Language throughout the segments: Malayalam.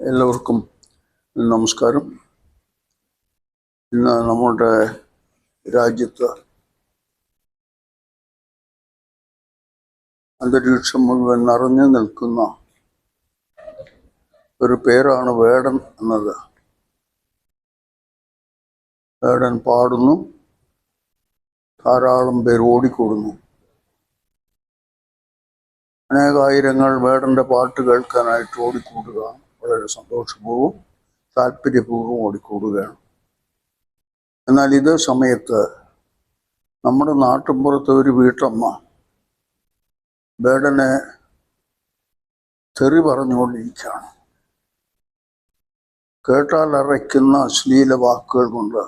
എല്ലാവർക്കും നമസ്കാരം. ഇന്ന് നമ്മുടെ രാജ്യത്ത് അന്തരീക്ഷം മുഴുവൻ നിറഞ്ഞു നിൽക്കുന്ന ഒരു പേരാണ് വേടൻ എന്നത്. വേടൻ പാടുന്നു, ധാരാളം പേർ ഓടിക്കൂടുന്നു. അനേകായിരങ്ങൾ വേടൻ്റെ പാട്ട് കേൾക്കാനായിട്ട് ഓടിക്കൂടുക വളരെ സന്തോഷപൂർവ്വം താല്പര്യപൂർവ്വം ഓടിക്കൂടുകയാണ്. എന്നാൽ ഇതേ സമയത്ത് നമ്മുടെ നാട്ടിൻപുറത്തെ ഒരു വീട്ടമ്മ വേടനെ തെറി പറഞ്ഞുകൊണ്ടിരിക്കുകയാണ്. കേട്ടാൽ അറയ്ക്കുന്ന അശ്ലീല വാക്കുകൾ കൊണ്ട്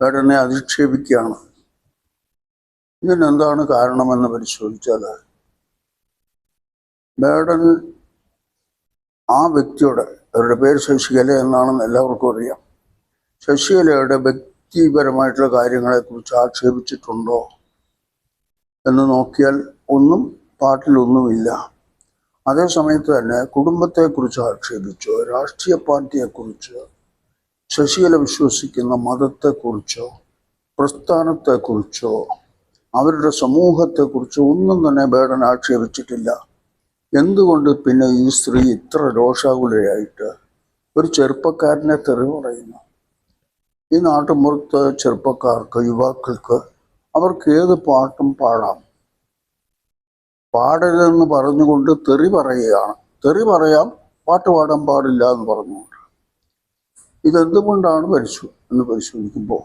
വേടനെ അധിക്ഷേപിക്കുകയാണ്. ഇതിനെന്താണ് കാരണമെന്ന് പരിശോധിച്ചാൽ, വേടൻ ആ വ്യക്തിയുടെ, അവരുടെ പേര് ശശികല എന്നാണെന്ന് എല്ലാവർക്കും അറിയാം, ശശികലയുടെ വ്യക്തിപരമായിട്ടുള്ള കാര്യങ്ങളെക്കുറിച്ച് ആക്ഷേപിച്ചിട്ടുണ്ടോ എന്ന് നോക്കിയാൽ പാട്ടിലൊന്നുമില്ല. അതേ സമയത്ത് തന്നെ കുടുംബത്തെക്കുറിച്ച് ആക്ഷേപിച്ചോ, രാഷ്ട്രീയ പാർട്ടിയെക്കുറിച്ചോ, ശശികല വിശ്വസിക്കുന്ന മതത്തെക്കുറിച്ചോ, പ്രസ്ഥാനത്തെക്കുറിച്ചോ, അവരുടെ സമൂഹത്തെക്കുറിച്ചോ ഒന്നും തന്നെ വേടൻ ആക്ഷേപിച്ചിട്ടില്ല. എന്തുകൊണ്ട് പിന്നെ ഈ സ്ത്രീ ഇത്ര രോഷാകുലയായിട്ട് ഒരു ചെറുപ്പക്കാരനെ തെറി പറയുന്നു? ഈ നാട്ടുമ്പുറത്ത് ചെറുപ്പക്കാർക്ക്, യുവാക്കൾക്ക് അവർക്ക് ഏത് പാട്ടും പാടാം. പാടരുതെന്ന് പറഞ്ഞുകൊണ്ട് തെറി പറയുകയാണ്. തെറി പറയാം, പാട്ട് പാടാൻ പാടില്ല എന്ന് പറഞ്ഞുകൊണ്ട്. ഇതെന്തുകൊണ്ടാണ് എന്ന് പരിശോധിക്കുമ്പോൾ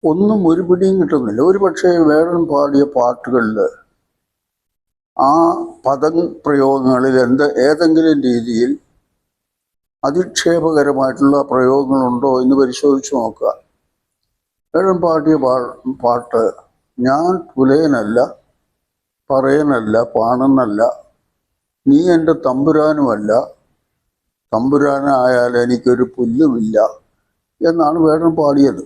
ഒന്നും ഒരു പിടിയും കിട്ടുന്നില്ല. ഒരു പക്ഷേ വേടൻ പാടിയ പാട്ടുകളിൽ ആ പദപ്രയോഗങ്ങളിൽ ഏതെങ്കിലും രീതിയിൽ അധിക്ഷേപകരമായിട്ടുള്ള പ്രയോഗങ്ങളുണ്ടോ എന്ന് പരിശോധിച്ച് നോക്കുക. വേടൻ പാടിയ പാട്ട് ഞാൻ പുലയനല്ല, പറയനല്ല, പാണനല്ല, നീ എൻ്റെ തമ്പുരാനുമല്ല, തമ്പുരാനായാൽ എനിക്കൊരു പുല്ലുമില്ല എന്നാണ് വേടൻ പാടിയത്.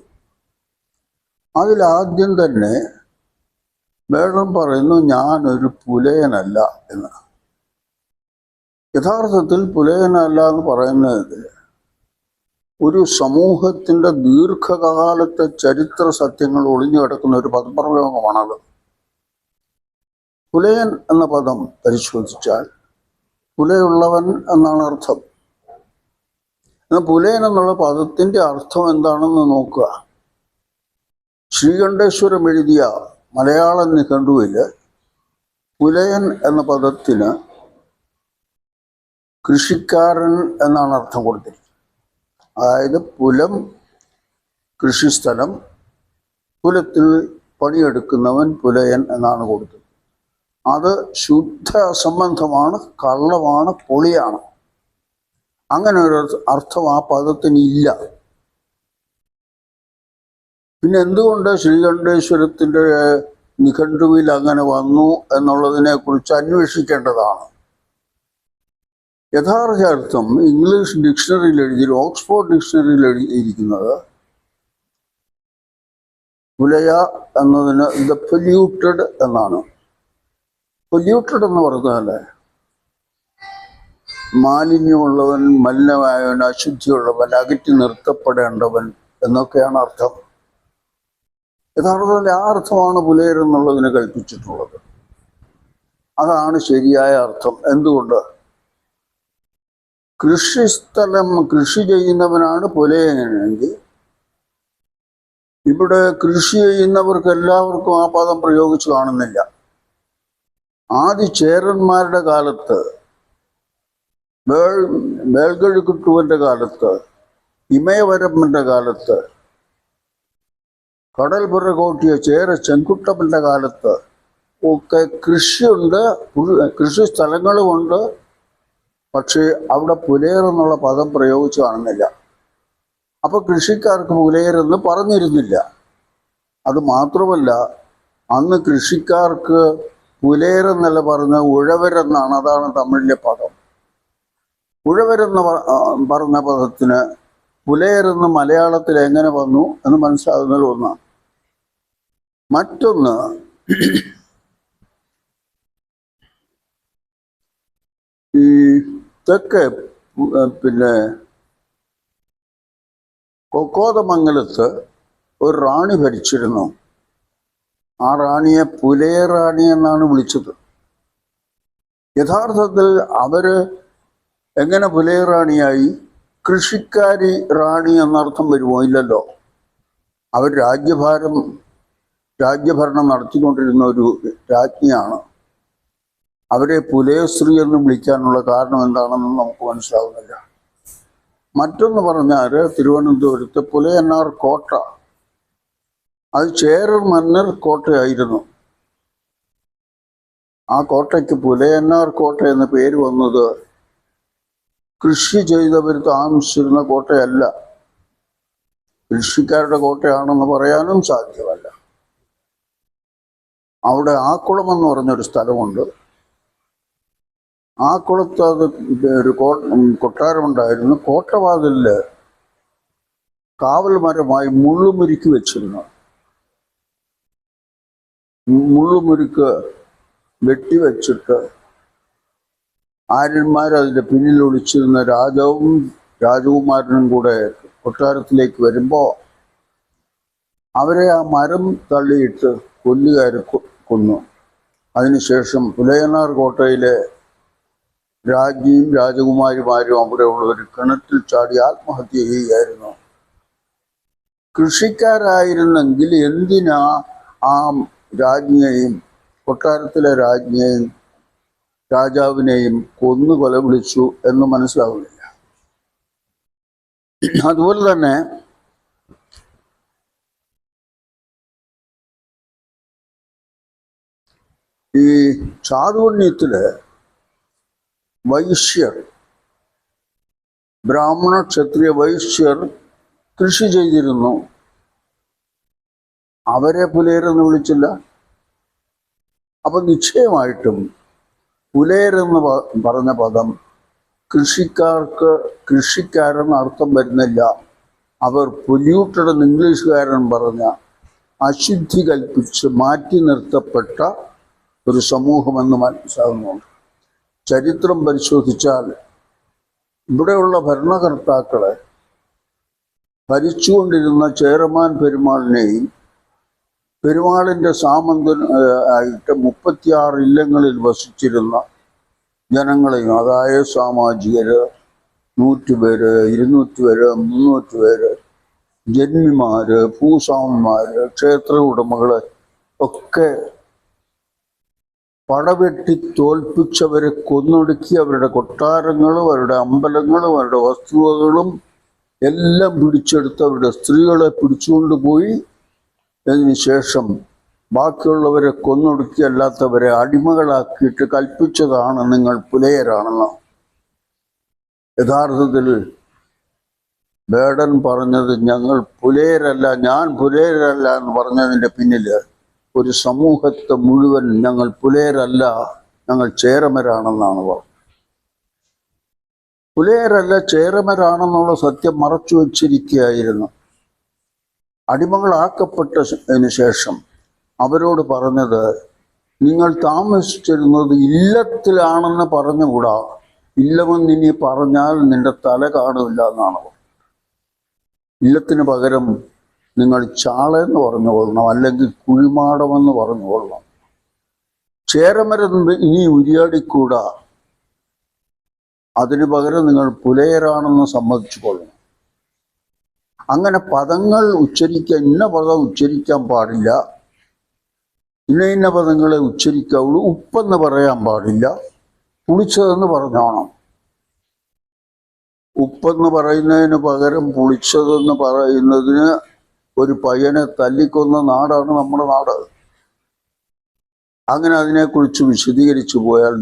അതിലാദ്യം തന്നെ വേടൻ പറയുന്നു ഞാനൊരു പുലയനല്ല എന്ന്. യഥാർത്ഥത്തിൽ പുലയനല്ല എന്ന് പറയുന്നത് ഒരു സമൂഹത്തിൻ്റെ ദീർഘകാലത്തെ ചരിത്ര സത്യങ്ങൾ ഒളിഞ്ഞു കിടക്കുന്ന ഒരു പദപ്രയോഗമാണത്. പുലയൻ എന്ന പദം പരിശോധിച്ചാൽ പുലയുള്ളവൻ എന്നാണ് അർത്ഥം. എന്നാൽ പുലയൻ എന്നുള്ള പദത്തിൻ്റെ അർത്ഥം എന്താണെന്ന് നോക്കുക. ശ്രീകണ്ഠേശ്വരം എഴുതിയ മലയാളം നിഘണ്ടുവിൽ പുലയൻ എന്ന പദത്തിന് കൃഷിക്കാരൻ എന്നാണ് അർത്ഥം കൊടുത്തിരിക്കുന്നത്. അതായത് പുലം, കൃഷിസ്ഥലം, പുലത്തിൽ പണിയെടുക്കുന്നവൻ പുലയൻ എന്നാണ് കൊടുത്തത്. അത് ശുദ്ധ അസംബന്ധമാണ്, കള്ളമാണ്, പൊളിയാണ്. അങ്ങനെ ഒരു അർത്ഥം ആ പദത്തിന് ഇല്ല. പിന്നെ എന്തുകൊണ്ട് ശ്രീകണ്ഠേശ്വരത്തിൻ്റെ നിഘണ്ടുവിൽ അങ്ങനെ വന്നു എന്നുള്ളതിനെ കുറിച്ച് അന്വേഷിക്കേണ്ടതാണ്. യഥാർത്ഥ അർത്ഥം ഇംഗ്ലീഷ് ഡിക്ഷണറിയിൽ ഓക്സ്ഫോർഡ് ഡിക്ഷണറിയിൽ എഴുതിയിരിക്കുന്നത് പുലയ എന്നതിന് ദ പൊല്യൂട്ടഡ് എന്നാണ്. പൊല്യൂട്ടഡ് എന്ന് പറഞ്ഞാൽ മാലിന്യമുള്ളവൻ, മലിനമായവൻ, അശുദ്ധിയുള്ളവൻ, അകറ്റി നിർത്തപ്പെടേണ്ടവൻ എന്നൊക്കെയാണ് അർത്ഥം. യഥാർത്ഥത്തിൽ ആ അർത്ഥമാണ് പുലയർ എന്നുള്ളതിന് കൽപ്പിച്ചിട്ടുള്ളത്. അതാണ് ശരിയായ അർത്ഥം. എന്തുകൊണ്ട്? കൃഷിസ്ഥലം, കൃഷി ചെയ്യുന്നവനാണ് പുലയനെങ്കിൽ ഇവിടെ കൃഷി ചെയ്യുന്നവർക്ക് എല്ലാവർക്കും ആ പദം പ്രയോഗിച്ച് കാണുന്നില്ല. ആദി ചേരന്മാരുടെ കാലത്ത്, വേൾഗഴുക്കുട്ടുവൻ്റെ കാലത്ത്, ഇമയവരമ്പൻ്റെ കാലത്ത്, കടൽ പുറകോട്ടിയ ചേര ചെങ്കുട്ടപ്പൻ്റെ കാലത്ത് ഒക്കെ കൃഷിയുണ്ട്, കൃഷി സ്ഥലങ്ങളുമുണ്ട്. പക്ഷേ അവിടെ പുലയർ എന്നുള്ള പദം പ്രയോഗിച്ച് കാണുന്നില്ല. അപ്പോൾ കൃഷിക്കാർക്ക് പുലയരെന്ന് പറഞ്ഞിരുന്നില്ല. അത് മാത്രമല്ല, അന്ന് കൃഷിക്കാർക്ക് പുലയരെന്നല്ല പറഞ്ഞ ഉഴവരെന്നാണ്. അതാണ് തമിഴിലെ പദം. ഉഴവരെന്ന് പറഞ്ഞ പദത്തിന് പുലയരെന്ന് മലയാളത്തിൽ എങ്ങനെ വന്നു എന്ന് മനസ്സിലാകുന്നതിൽ ഒന്നാണ്. മറ്റൊന്ന്, ഈ തെക്ക് പിന്നെ കൊക്കോതമംഗലത്ത് ഒരു റാണി ഭരിച്ചിരുന്നു. ആ റാണിയെ പുലയ റാണി എന്നാണ് വിളിച്ചത്. യഥാർത്ഥത്തിൽ അവര് എങ്ങനെ പുലയ റാണിയായി? കൃഷിക്കാരി റാണി എന്നർത്ഥം വരുമോ? ഇല്ലല്ലോ. അവർ രാജ്യഭരണം നടത്തിക്കൊണ്ടിരുന്ന ഒരു രാജ്ഞിയാണ്. അവരെ പുലയശ്രീ എന്ന് വിളിക്കാനുള്ള കാരണം എന്താണെന്ന് നമുക്ക് മനസ്സിലാവുന്നില്ല. മറ്റൊന്ന് പറഞ്ഞാൽ തിരുവനന്തപുരത്ത് പുലയന്നാർ കോട്ട, അത് ചേരർ മന്നർ കോട്ടയായിരുന്നു. ആ കോട്ടയ്ക്ക് പുലയന്നാർ കോട്ട എന്ന പേര് വന്നത് കൃഷി ചെയ്തവർ താമസിച്ചിരുന്ന കോട്ടയല്ല, കൃഷിക്കാരുടെ കോട്ടയാണെന്ന് പറയാനും സാധ്യമല്ല. അവിടെ ആക്കുളം എന്ന് പറഞ്ഞൊരു സ്ഥലമുണ്ട്. ആക്കുളത്ത് അത് ഒരു കൊട്ടാരമുണ്ടായിരുന്നു. കോട്ടവാതിലില് കാവൽ മരമായി മുള്ളുമുരുക്കി വെച്ചിരുന്നു. മുള്ളുമുരുക്ക് വെട്ടിവെച്ചിട്ട് ആര്യന്മാരതിൻ്റെ പിന്നിൽ ഒളിച്ചിരുന്ന രാജാവും രാജകുമാരനും കൂടെ കൊട്ടാരത്തിലേക്ക് വരുമ്പോൾ അവരെ ആ മരം തള്ളിയിട്ട് കൊല്ലുകാർ കൊന്നു. അതിനുശേഷം പുലയനാർ കോട്ടയിലെ രാജ്ഞിയും രാജകുമാരിമാരും അവിടെ ഉള്ളവർ കിണറ്റിൽ ചാടി ആത്മഹത്യ ചെയ്യുകയായിരുന്നു. കൃഷിക്കാരായിരുന്നെങ്കിൽ എന്തിനാ ആ രാജ്ഞിയെയും കൊട്ടാരത്തിലെ രാജ്ഞിയെയും രാജാവിനെയും കൊന്നു കൊല വിളിച്ചു എന്ന് മനസ്സിലാവുന്നില്ല. അതുപോലെ തന്നെ ഈ ചാതുവണ്യത്തില് വൈശ്യർ, ബ്രാഹ്മണ ക്ഷത്രിയ വൈശ്യർ കൃഷി ചെയ്തിരുന്നു. അവരെ പുലയരെന്ന് വിളിച്ചില്ല. അപ്പൊ നിശ്ചയമായിട്ടും പുലയരെന്ന് പറഞ്ഞ പദം കൃഷിക്കാരെന്ന് അർത്ഥം വരുന്നില്ല. അവർ പൊല്യൂട്ടഡ് എന്ന് ഇംഗ്ലീഷുകാരൻ പറഞ്ഞ അശുദ്ധി കൽപ്പിച്ച് മാറ്റി നിർത്തപ്പെട്ട ഒരു സമൂഹമെന്ന് മനസ്സിലാകുന്നുണ്ട്. ചരിത്രം പരിശോധിച്ചാൽ ഇവിടെയുള്ള ഭരണകർത്താക്കളെ ഭരിച്ചുകൊണ്ടിരുന്ന ചേരമാൻ പെരുമാളിനെയും പെരുമാളിൻ്റെ സാമന്തൻ ആയിട്ട് 36 ഇല്ലങ്ങളിൽ വസിച്ചിരുന്ന ജനങ്ങളെയും, അതായത് സാമാജികര് 100 പേര്, 200 പേര്, 300 പേര്, ജന്മിമാര്, ഭൂസ്വാമിമാര്, ക്ഷേത്ര ഉടമകള് ഒക്കെ പടവെട്ടി തോൽപ്പിച്ചവരെ കൊന്നൊടുക്കി അവരുടെ കൊട്ടാരങ്ങളും അവരുടെ അമ്പലങ്ങളും അവരുടെ വസ്തുവകളും എല്ലാം പിടിച്ചെടുത്ത് അവരുടെ സ്ത്രീകളെ പിടിച്ചുകൊണ്ടുപോയി അതിനുശേഷം ബാക്കിയുള്ളവരെ കൊന്നൊടുക്കി അല്ലാത്തവരെ അടിമകളാക്കിയിട്ട് കൽപ്പിച്ചതാണ് നിങ്ങൾ പുലയരാണെന്ന്. യഥാർത്ഥത്തിൽ ബേഡൻ പറഞ്ഞത് ഞങ്ങൾ പുലയരല്ല, ഞാൻ പുലയരല്ല എന്ന് പറഞ്ഞതിൻ്റെ പിന്നിൽ ഒരു സമൂഹത്തെ മുഴുവൻ ഞങ്ങൾ പുലയരല്ല, ഞങ്ങൾ ചേരമരാണെന്നാണ് പറഞ്ഞത്. പുലയരല്ല ചേരമരാണെന്നുള്ള സത്യം മറച്ചു വച്ചിരിക്കുകയായിരുന്നു. അടിമകളാക്കപ്പെട്ടതിന് ശേഷം അവരോട് പറഞ്ഞത് നിങ്ങൾ താമസിച്ചിരുന്നത് ഇല്ലത്തിലാണെന്ന് പറഞ്ഞുകൂടാ, ഇല്ലമെന്നിനി പറഞ്ഞാൽ നിന്റെ തല കാണില്ല എന്നാണ് പറഞ്ഞത്. ഇല്ലത്തിന് പകരം നിങ്ങൾ ചാളെന്ന് പറഞ്ഞുകൊള്ളണം, അല്ലെങ്കിൽ കുഴിമാടമെന്ന് പറഞ്ഞുകൊള്ളണം. ചേരമരം ഇനി ഉരിയാടിക്കൂടാ, അതിന് പകരം നിങ്ങൾ പുലയരാണെന്ന് സമ്മതിച്ചു കൊള്ളണം. അങ്ങനെ പദങ്ങൾ ഇന്ന പദം ഉച്ചരിക്കാൻ പാടില്ല, ഇന്ന പദങ്ങളെ ഉച്ചരിക്കാവുള്ളൂ. ഉപ്പെന്ന് പറയാൻ പാടില്ല, പുളിച്ചതെന്ന് പറഞ്ഞോണം. ഉപ്പെന്ന് പറയുന്നതിന് പകരം പുളിച്ചതെന്ന് പറയുന്നതിന് ഒരു പയ്യനെ തല്ലിക്കൊന്ന നാടാണ് നമ്മുടെ നാട്. അങ്ങനെ അതിനെക്കുറിച്ച് വിശദീകരിച്ചു പോയാൽ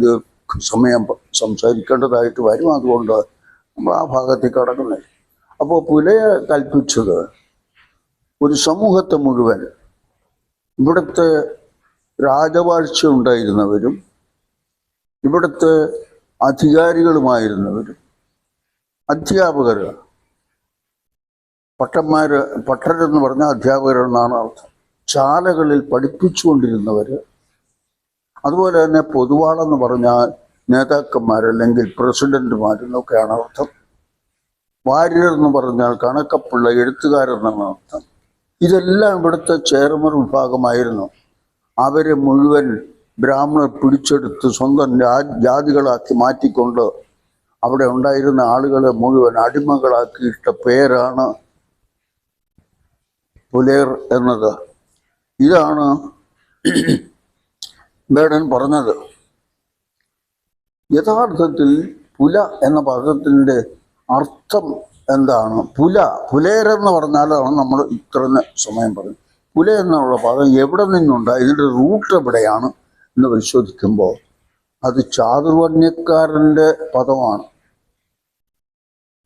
സമയം സംസാരിക്കേണ്ടതായിട്ട് വരും. അതുകൊണ്ട് നമ്മൾ ആ ഭാഗത്തേക്ക് കടക്കുന്നില്ല. അപ്പോൾ പുലയ കൽപ്പിച്ചത് ഒരു സമൂഹത്തെ മുഴുവൻ, ഇവിടുത്തെ രാജവാഴ്ച ഉണ്ടായിരുന്നവരും ഇവിടുത്തെ അധികാരികളുമായിരുന്നവരും അധ്യാപകർ, പട്ടരെന്ന് പറഞ്ഞ അധ്യാപകരെന്നാണ് അർത്ഥം, ശാലകളിൽ പഠിപ്പിച്ചുകൊണ്ടിരുന്നവർ, അതുപോലെ തന്നെ പൊതുവാളെന്ന് പറഞ്ഞാൽ നേതാക്കന്മാരല്ലെങ്കിൽ പ്രസിഡന്റുമാരെന്നൊക്കെയാണ് അർത്ഥം. വാര്യർ എന്ന് പറഞ്ഞാൽ കണക്കപ്പുള്ള എഴുത്തുകാരെന്നാണ് അർത്ഥം. ഇതെല്ലാം ഇവിടുത്തെ ചേർമർ വിഭാഗമായിരുന്നു. അവരെ മുഴുവൻ ബ്രാഹ്മണർ പിടിച്ചെടുത്ത് സ്വന്തം ജാതികളാക്കി മാറ്റിക്കൊണ്ട് അവിടെ ഉണ്ടായിരുന്ന ആളുകളെ മുഴുവൻ അടിമകളാക്കിയിട്ട പേരാണ് പുലയർ എന്നത്. ഇതാണ് ബേഡൻ പറഞ്ഞത്. യഥാർത്ഥത്തിൽ പുല എന്ന പദത്തിൻ്റെ അർത്ഥം എന്താണ്? പുലയരെന്ന് പറഞ്ഞാലാണ് നമ്മൾ ഇത്ര സമയം പറഞ്ഞത്. പുല എന്നുള്ള പദം എവിടെ നിന്നുണ്ടായി, ഇതിൻ്റെ റൂട്ട് എവിടെയാണ് എന്ന് പരിശോധിക്കുമ്പോൾ അത് ചാതുർവർണ്ണ്യക്കാരൻ്റെ പദമാണ്.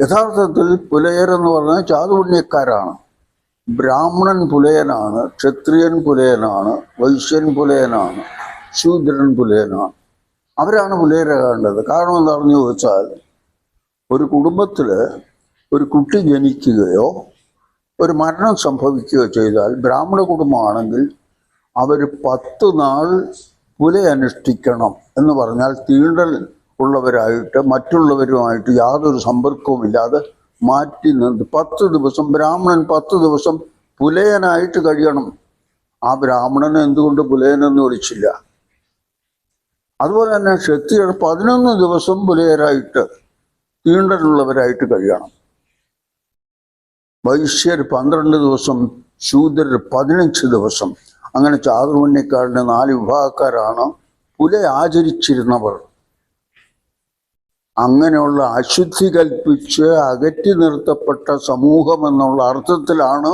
യഥാർത്ഥത്തിൽ പുലയരെന്ന് പറഞ്ഞാൽ ചാതുർവർണ്ണ്യക്കാരാണ്. ബ്രാഹ്മണൻ പുലയനാണ്, ക്ഷത്രിയൻ പുലയനാണ്, വൈശ്യൻ പുലയനാണ്, ശൂദ്രൻ പുലയനാണ്. അവരാണ് പുലയരാകേണ്ടത്. കാരണം എന്താണെന്ന് ചോദിച്ചാൽ, ഒരു കുടുംബത്തിൽ ഒരു കുട്ടി ജനിക്കുകയോ ഒരു മരണം സംഭവിക്കുകയോ ചെയ്താൽ, ബ്രാഹ്മണ കുടുംബമാണെങ്കിൽ അവർ 10 നാൾ പുല അനുഷ്ഠിക്കണം. എന്ന് പറഞ്ഞാൽ തീണ്ടൽ ഉള്ളവരായിട്ട് മറ്റുള്ളവരുമായിട്ട് യാതൊരു സമ്പർക്കവുമില്ലാതെ മാറ്റി നിർത്തി 10 ദിവസം ബ്രാഹ്മണൻ 10 ദിവസം പുലയനായിട്ട് കഴിയണം. ആ ബ്രാഹ്മണനെ എന്തുകൊണ്ട് പുലയനെന്ന് വിളിച്ചില്ല? അതുപോലെ തന്നെ ക്ഷത്രിയർ 11 ദിവസം പുലയരായിട്ട് തീണ്ടലുള്ളവരായിട്ട് കഴിയണം. വൈശ്യർ 12 ദിവസം, ശൂദ്രർ 15 ദിവസം. അങ്ങനെ ചാതുർവർണ്ണ്യക്കാരുടെ 4 വിഭാഗക്കാരാണ് പുല ആചരിച്ചിരുന്നവർ. അങ്ങനെയുള്ള അശുദ്ധി കൽപ്പിച്ച് അകറ്റി നിർത്തപ്പെട്ട സമൂഹം എന്നുള്ള അർത്ഥത്തിലാണ്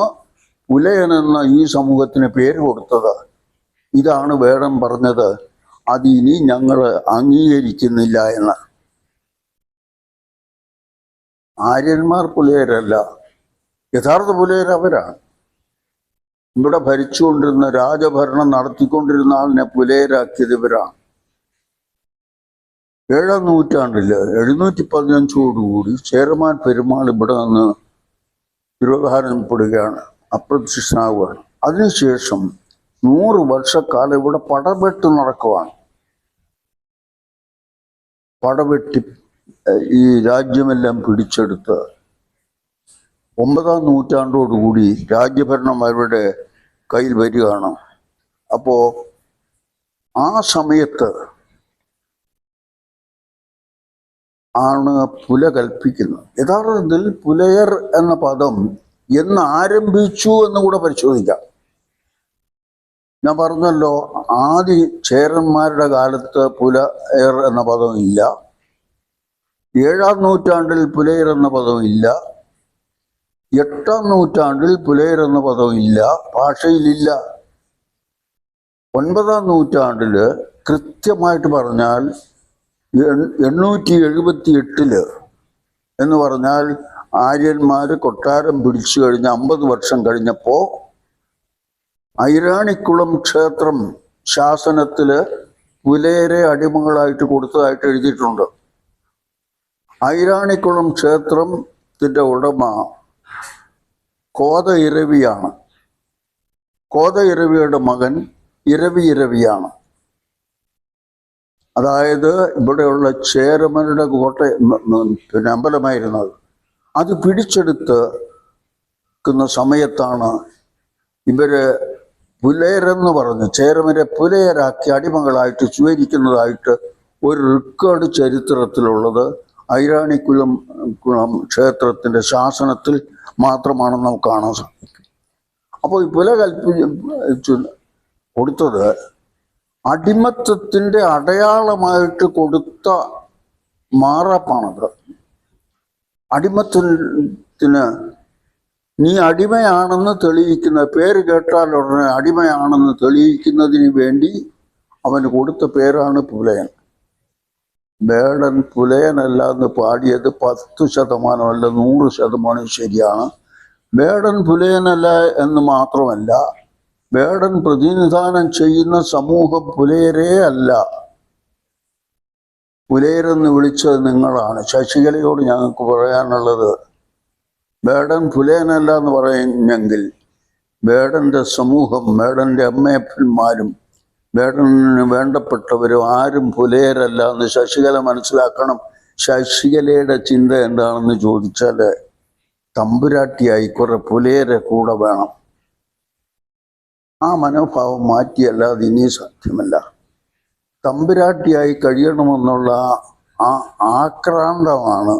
പുലയനെന്ന ഈ സമൂഹത്തിന് പേര് കൊടുത്തത്. ഇതാണ് വേടൻ പറഞ്ഞത്, അതിനി ഞങ്ങൾ അംഗീകരിക്കുന്നില്ല എന്ന്. ആര്യന്മാർ പുലയരല്ല, യഥാർത്ഥ പുലയർ അവരാണ്. ഇവിടെ ഭരിച്ചുകൊണ്ടിരുന്ന രാജഭരണം നടത്തിക്കൊണ്ടിരുന്ന ആളിനെ പുലയരാക്കിയത് ഇവരാണ്. 7-ാം നൂറ്റാണ്ടിൽ 715 ചേരമാൻ പെരുമാൾ ഇവിടെ നിന്ന് തിരോധാനപ്പെടുകയാണ്, അപ്രത്യക്ഷനാവുകയാണ്. അതിനുശേഷം 100 വർഷക്കാലം ഇവിടെ പടവെട്ട് നടക്കുവാണ്. പടവെട്ടി ഈ രാജ്യമെല്ലാം പിടിച്ചെടുത്ത് 9-ാം നൂറ്റാണ്ടോടുകൂടി രാജ്യഭരണം അവരുടെ കയ്യിൽ വരികയാണ്. അപ്പോൾ ആ സമയത്ത് ആണ് പുല കൽപ്പിക്കുന്നത്. യഥാർത്ഥത്തിൽ പുലയർ എന്ന പദം എന്ന് ആരംഭിച്ചു എന്ന് കൂടെ പരിശോധിക്കാം. ഞാൻ പറഞ്ഞല്ലോ, ആദ്യ ചേരന്മാരുടെ കാലത്ത് പുലയർ എന്ന പദം ഇല്ല. 7-ാം നൂറ്റാണ്ടിൽ പുലയർ എന്ന പദം ഇല്ല. 8-ാം നൂറ്റാണ്ടിൽ പുലയർ എന്ന പദം ഇല്ല, ഭാഷയിലില്ല. 9-ാം നൂറ്റാണ്ടിൽ കൃത്യമായിട്ട് പറഞ്ഞാൽ 878 എന്ന് പറഞ്ഞാൽ ആര്യന്മാർ കൊട്ടാരം പിടിച്ചു കഴിഞ്ഞ് 50 വർഷം കഴിഞ്ഞപ്പോൾ ഐരാണിക്കുളം ക്ഷേത്രം ശാസനത്തിൽ പുലയരെ അടിമകളായിട്ട് കൊടുത്തതായിട്ട് എഴുതിയിട്ടുണ്ട്. ഐരാണിക്കുളം ക്ഷേത്രത്തിൻ്റെ ഉടമ കോത ഇരവിയാണ്. കോത ഇരവിയുടെ മകൻ ഇരവിയാണ്. അതായത് ഇവിടെയുള്ള ചേരമരുടെ പിന്നെ അമ്പലമായിരുന്നത്. അത് പിടിച്ചെടുക്കുന്ന സമയത്താണ് ഇവര് പുലയരെന്ന് പറഞ്ഞ് ചേരമരെ പുലയരാക്കി അടിമകളായിട്ട് സ്വീകരിക്കുന്നതായിട്ട് ഒരു റെക്കോർഡ് ചരിത്രത്തിലുള്ളത് ഐരാണിക്കുളം ക്ഷേത്രത്തിൻ്റെ ശാസനത്തിൽ മാത്രമാണെന്ന് നമുക്ക് കാണാൻ സാധിക്കും. അപ്പോൾ ഈ പുല കൽപ്പിച്ചു കൊടുത്തത് അടിമത്തത്തിൻ്റെ അടയാളമായിട്ട് കൊടുത്ത മാറാപ്പാണത്. അടിമത്തത്തിന് നീ അടിമയാണെന്ന് തെളിയിക്കുന്ന, പേര് കേട്ടാൽ ഉടനെ അടിമയാണെന്ന് തെളിയിക്കുന്നതിന് വേണ്ടി അവന് കൊടുത്ത പേരാണ് പുലയൻ. ബേഡൻ പുലയനല്ല എന്ന് പാടിയത് 10% അല്ല 100% ശരിയാണ്. ബേഡൻ പുലയനല്ല എന്ന് മാത്രമല്ല, ബേഡൻ പ്രതിനിധാനം ചെയ്യുന്ന സമൂഹം പുലയരേ അല്ല. പുലയരെന്ന് വിളിച്ചത് നിങ്ങളാണ്. ശശികലയോട് ഞങ്ങൾക്ക് പറയാനുള്ളത്, ബേഡൻ പുലയനല്ല എന്ന് പറയുന്നെങ്കിൽ ബേഡൻ്റെ സമൂഹം, ബേഡൻ്റെ അമ്മയപ്പന്മാരും വേടന് വേണ്ടപ്പെട്ടവരും ആരും പുലയരല്ല എന്ന് ശശികല മനസ്സിലാക്കണം. ശശികലയുടെ ചിന്ത എന്താണെന്ന് ചോദിച്ചാൽ തമ്പുരാട്ടിയായി കുറെ പുലയരെ കൂടെ വേണം. ആ മനോഭാവം മാറ്റിയല്ലാതെ ഇനി സാധ്യമല്ല. തമ്പുരാട്ടിയായി കഴിയണമെന്നുള്ള ആ ആക്രാന്തമാണ്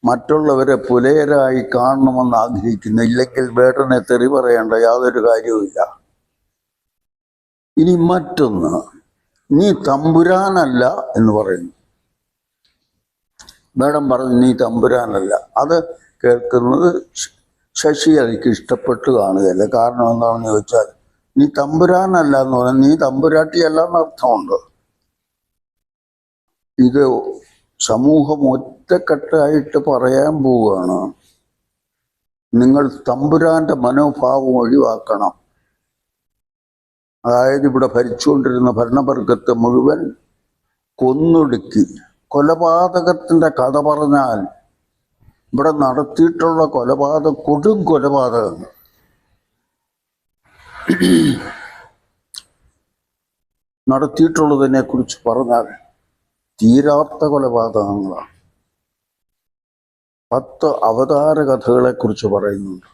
മറ്റുള്ളവരെ പുലയരായി കാണണമെന്ന് ആഗ്രഹിക്കുന്നു. ഇല്ലെങ്കിൽ വേടനെ തെറി പറയേണ്ട യാതൊരു കാര്യവുമില്ല. ഇനി മറ്റൊന്ന്, നീ തമ്പുരാനല്ല എന്ന് പറയുന്നു. വേടൻ പറഞ്ഞു നീ തമ്പുരാനല്ല. അത് കേൾക്കുന്നത് ശശികലയ്ക്ക് ഇഷ്ടപ്പെട്ട് കാണുകയല്ല. കാരണം എന്താണെന്ന് ചോദിച്ചാൽ നീ തമ്പുരാനല്ല എന്ന് പറഞ്ഞാൽ നീ തമ്പുരാട്ടിയല്ല എന്നർത്ഥമുണ്ട്. ഇത് സമൂഹം ഒറ്റക്കെട്ടായിട്ട് പറയാൻ പോവുകയാണ്, നിങ്ങൾ തമ്പുരാന്റെ മനോഭാവം ഒഴിവാക്കണം. അതായത് ഇവിടെ ഭരിച്ചുകൊണ്ടിരുന്ന ഭരണവർഗത്തെ മുഴുവൻ കൊന്നൊടുക്കി. കൊലപാതകത്തിന്റെ കഥ പറഞ്ഞാൽ ഇവിടെ നടത്തിയിട്ടുള്ള കൊടും കൊലപാതകങ്ങൾ നടത്തിയിട്ടുള്ളതിനെ കുറിച്ച് പറഞ്ഞാൽ തീരാത്ത കൊലപാതകങ്ങളാണ്. 10 അവതാര കഥകളെ കുറിച്ച് പറയുന്നുണ്ട്.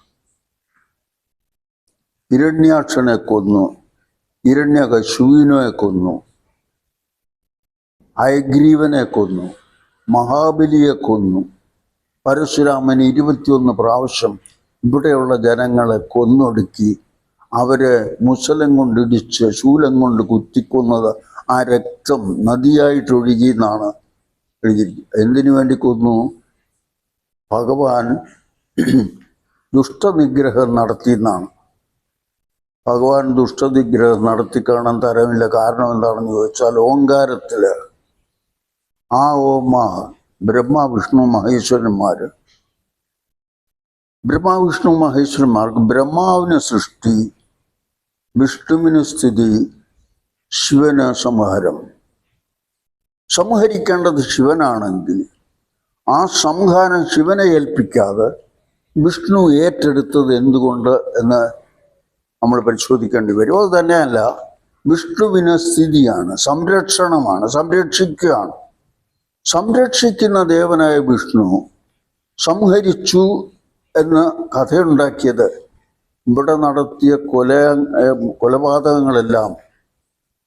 ഹിരണ്യാക്ഷനെ കൊന്നു, ഹിരണ്യകശിപുവിനെ കൊന്നു, ഹയഗ്രീവനെ കൊന്നു, മഹാബലിയെ കൊന്നു. പരശുരാമൻ 21 പ്രാവശ്യം ഇവിടെയുള്ള ജനങ്ങളെ കൊന്നൊടുക്കി. അവരെ മുസലം കൊണ്ടിടിച്ച് ശൂലം കൊണ്ട് കുത്തിക്കൊന്നത് ആ രക്തം നദിയായിട്ടൊഴുകി എന്നാണ് എഴുതിയിരിക്കുന്നത്. എന്തിനു വേണ്ടി കൊന്നു? ഭഗവാൻ ദുഷ്ടനിഗ്രഹം നടത്തിയെന്നാണ്. ഭഗവാൻ ദുഷ്ടനിഗ്രഹം നടത്തി കാണാൻ തരമില്ല. കാരണം എന്താണെന്ന് ചോദിച്ചാൽ ഓങ്കാരത്തില് ആ ഓമ ബ്രഹ്മ വിഷ്ണു മഹേശ്വരന്മാർ, ബ്രഹ്മാവിഷ്ണു മഹേശ്വരന്മാർക്ക് ബ്രഹ്മാവിന് സൃഷ്ടി, വിഷ്ണുവിന് സ്ഥിതി, ശിവന് സംഹാരം. സംഹരിക്കേണ്ടത് ശിവനാണെങ്കിൽ ആ സംഹാരം ശിവനെ ഏൽപ്പിക്കാതെ വിഷ്ണു ഏറ്റെടുത്തത് എന്തുകൊണ്ട് എന്ന് നമ്മൾ പരിശോധിക്കേണ്ടി വരും. അത് തന്നെയല്ല, വിഷ്ണുവിന് സ്ഥിതിയാണ്, സംരക്ഷണമാണ്, സംരക്ഷിക്കുകയാണ്. സംരക്ഷിക്കുന്ന ദേവനായ വിഷ്ണു സംഹരിച്ചു എന്ന് കഥയുണ്ടാക്കിയത് ഇവിടെ നടത്തിയ കൊലപാതകങ്ങളെല്ലാം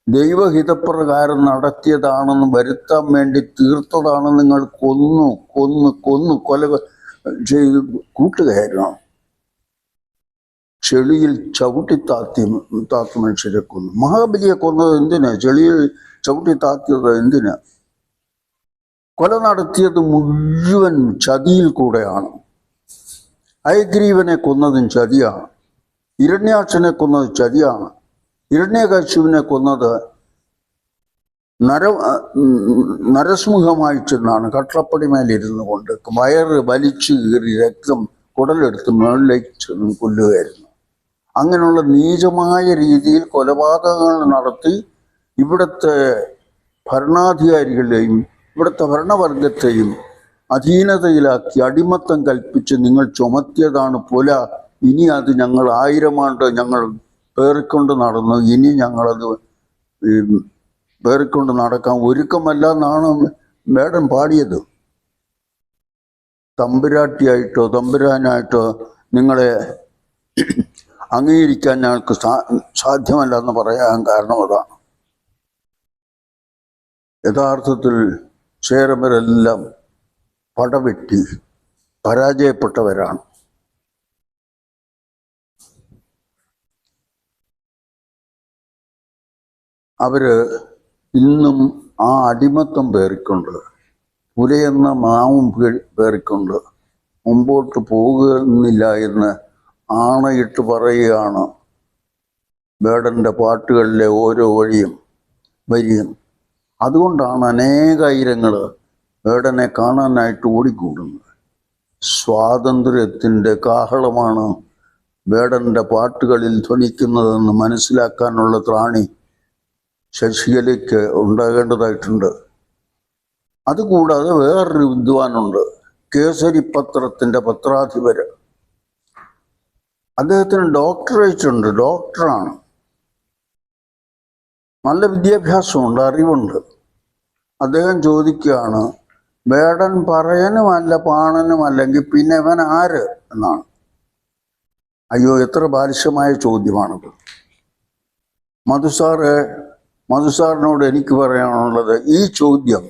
ദൈവഹിതപ്രകാരം നടത്തിയതാണെന്ന് വരുത്താൻ വേണ്ടി തീർത്തതാണെന്ന് നിങ്ങൾ കൊല ചെയ്ത് കൂട്ടുകയായിരുന്നു. ചെളിയിൽ താത്തി മനുഷ്യരെ കൊന്നു. മഹാബലിയെ കൊന്നത് എന്തിനാ? ചെളിയിൽ താത്തിയത് എന്തിനാ? കൊല നടത്തിയത് മുഴുവൻ ചതിയിൽ കൂടെയാണ്. ഹയഗ്രീവനെ കൊന്നതും ചതിയാണ്. ഹിരണ്യാക്ഷനെ കൊന്നത് ചതിയാണ്. ഹിരണ്യകശിപുവിനെ കൊന്നത് നരസിംഹമായി ചെന്നാണ് കട്ടളപ്പടി മേലിരുന്നു കൊണ്ട് വയറ് വലിച്ചു കീറി രക്തം കുടലെടുത്ത് മുകളിലേക്ക് ചെന്ന് കൊല്ലുകയായിരുന്നു. അങ്ങനെയുള്ള നീചമായ രീതിയിൽ കൊലപാതകങ്ങൾ നടത്തി ഇവിടുത്തെ ഭരണാധികാരികളെയും ഇവിടുത്തെ ഭരണവർഗത്തെയും അധീനതയിലാക്കി അടിമത്തം കൽപ്പിച്ച് നിങ്ങൾ ചുമത്തിയതാണ് പുല. ഇനി അത് ഞങ്ങൾ 1000 ആണ്ട് ഞങ്ങൾ പേറിക്കൊണ്ട് നടന്നു. ഇനി ഞങ്ങളത് പേറിക്കൊണ്ട് നടക്കാൻ ഒരുക്കമല്ല എന്നാണ് വേടൻ പാടിയത്. തമ്പുരാട്ടിയായിട്ടോ തമ്പുരാനായിട്ടോ നിങ്ങളെ അംഗീകരിക്കാൻ ഞങ്ങൾക്ക് സാധ്യമല്ല എന്ന് പറയാൻ കാരണം അതാണ്. യഥാർത്ഥത്തിൽ ചേരവരെല്ലാം പടവെട്ടി പരാജയപ്പെട്ടവരാണ്. അവര് ഇന്നും ആ അടിമത്തം പേറിക്കൊണ്ട് പുലയെന്ന മാവും പേറിക്കൊണ്ട് മുമ്പോട്ട് പോകുന്നില്ല എന്ന് ആണയിട്ട് പറയുകയാണ് വേടൻ്റെ പാട്ടുകളിലെ ഓരോ വരിയും. അതുകൊണ്ടാണ് അനേകായിരങ്ങൾ വേടനെ കാണാനായിട്ട് ഓടിക്കൂടുന്നത്. സ്വാതന്ത്ര്യത്തിൻ്റെ കാഹളമാണ് വേടൻ്റെ പാട്ടുകളിൽ ധ്വനിക്കുന്നതെന്ന് മനസ്സിലാക്കാനുള്ള ത്രാണി ശശികലയ്ക്ക് ഉണ്ടാകേണ്ടതായിട്ടുണ്ട്. അതുകൂടാതെ വേറൊരു വിദ്വാനുണ്ട്, കേസരി പത്രത്തിൻ്റെ പത്രാധിപര്. അദ്ദേഹത്തിന് ഡോക്ടറേറ്റ് ഉണ്ട്, ഡോക്ടറാണ്. നല്ല വിദ്യാഭ്യാസമുണ്ട്, അറിവുണ്ട്. അദ്ദേഹം ചോദിക്കുകയാണ്, വേടൻ പറയനുമല്ല പാണനുമല്ലെങ്കിൽ പിന്നെ ഇവൻ ആര് എന്നാണ്. അയ്യോ, എത്ര ബാലിശമായ ചോദ്യമാണത്. മധുസാറിനോട് എനിക്ക് പറയാനുള്ളത്, ഈ ചോദ്യം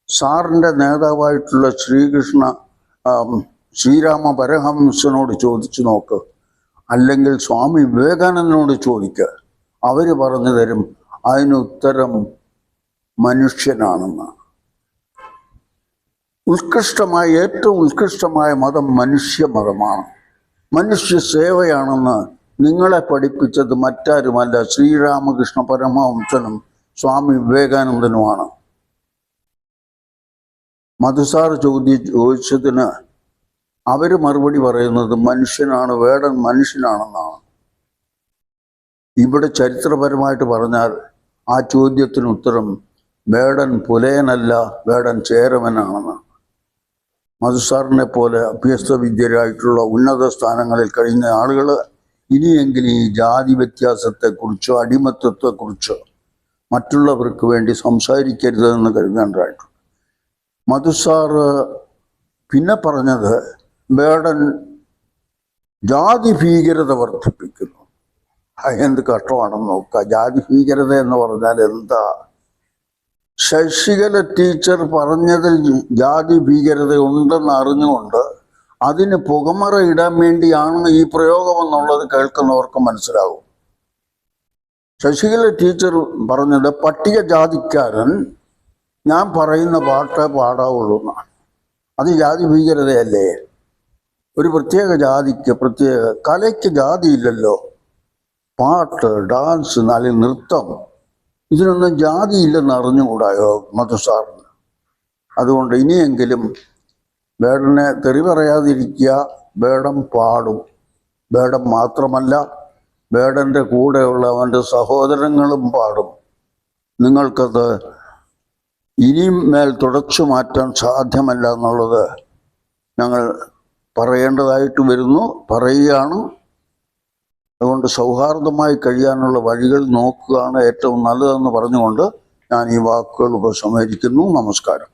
സാറിൻ്റെ നേതാവായിട്ടുള്ള ശ്രീരാമ പരമഹംസനോട് ചോദിച്ചു നോക്ക്, അല്ലെങ്കിൽ സ്വാമി വിവേകാനന്ദനോട് ചോദിക്കുക. അവർ പറഞ്ഞു തരും അതിനുത്തരം മനുഷ്യനാണെന്നാണ്. ഏറ്റവും ഉത്കൃഷ്ടമായ മതം മനുഷ്യ മതമാണ്, മനുഷ്യ സേവയാണെന്ന് നിങ്ങളെ പഠിപ്പിച്ചത് മറ്റാരുമല്ല, ശ്രീരാമകൃഷ്ണ പരമഹംസനും സ്വാമി വിവേകാനന്ദനുമാണ്. മധുസാർ ചോദിച്ചതിന് അവർ മറുപടി പറയുന്നത് മനുഷ്യനാണ്, വേടൻ മനുഷ്യനാണെന്നാണ്. ഇവിടെ ചരിത്രപരമായിട്ട് പറഞ്ഞാൽ ആ ചോദ്യത്തിന് ഉത്തരം വേടൻ പുലയനല്ല, വേടൻ ചേരവനാണെന്നാണ്. മധുസാറിനെ പോലെ അഭ്യസ്തവിദ്യരായിട്ടുള്ള ഉന്നത സ്ഥാനങ്ങളിൽ കഴിഞ്ഞ ആളുകൾ ഇനിയെങ്കിലും ഈ ജാതി വ്യത്യാസത്തെക്കുറിച്ചോ അടിമത്വത്തെക്കുറിച്ചോ മറ്റുള്ളവർക്ക് വേണ്ടി സംസാരിക്കരുതെന്ന് കരുതേണ്ടതായിട്ടുണ്ട്. മധുസാറ് പിന്നെ പറഞ്ഞത് വേടൻ ജാതി ഭീകരത വർദ്ധിപ്പിക്കുന്നു. എന്ത് കഷ്ടമാണെന്ന് നോക്കുക. ജാതി ഭീകരത എന്ന് പറഞ്ഞാൽ എന്താ? ശശികല ടീച്ചർ പറഞ്ഞതിൽ ജാതി ഭീകരത ഉണ്ടെന്ന് അറിഞ്ഞുകൊണ്ട് അതിന് പുകമറ ഇടാൻ വേണ്ടിയാണ് ഈ പ്രയോഗം എന്നുള്ളത് കേൾക്കുന്നവർക്ക് മനസ്സിലാവും. ശശികല ടീച്ചർ പറഞ്ഞത് പട്ടികജാതിക്കാരൻ ഞാൻ പറയുന്ന പാട്ടേ പാടാവുള്ളൂ എന്നാണ്. അത് ജാതി ഭീകരതയല്ലേ? ഒരു പ്രത്യേക ജാതിക്ക് കലയ്ക്ക് ജാതിയില്ലല്ലോ. പാട്ട്, ഡാൻസ്, അല്ലെങ്കിൽ നൃത്തം, ഇതിനൊന്നും ജാതിയില്ലെന്ന് അറിഞ്ഞുകൂടായോ മധുസാറിന്? അതുകൊണ്ട് ഇനിയെങ്കിലും വേടനെ തെറി പറയാതിരിക്കുക. വേടൻ പാടും. വേടൻ മാത്രമല്ല, വേടൻ്റെ കൂടെയുള്ള അവൻ്റെ സഹോദരങ്ങളും പാടും. നിങ്ങൾക്കത് ഇനിയും മേൽ തുടച്ചു മാറ്റാൻ സാധ്യമല്ല എന്നുള്ളത് ഞങ്ങൾ പറയേണ്ടതായിട്ട് വരുന്നു, പറയുകയാണ്. അതുകൊണ്ട് സൗഹാർദ്ദമായി കഴിയാനുള്ള വഴികൾ നോക്കുകയാണ് ഏറ്റവും നല്ലതെന്ന് പറഞ്ഞുകൊണ്ട് ഞാൻ ഈ വാക്കുകൾ ഉപസംഹരിക്കുന്നു. നമസ്കാരം.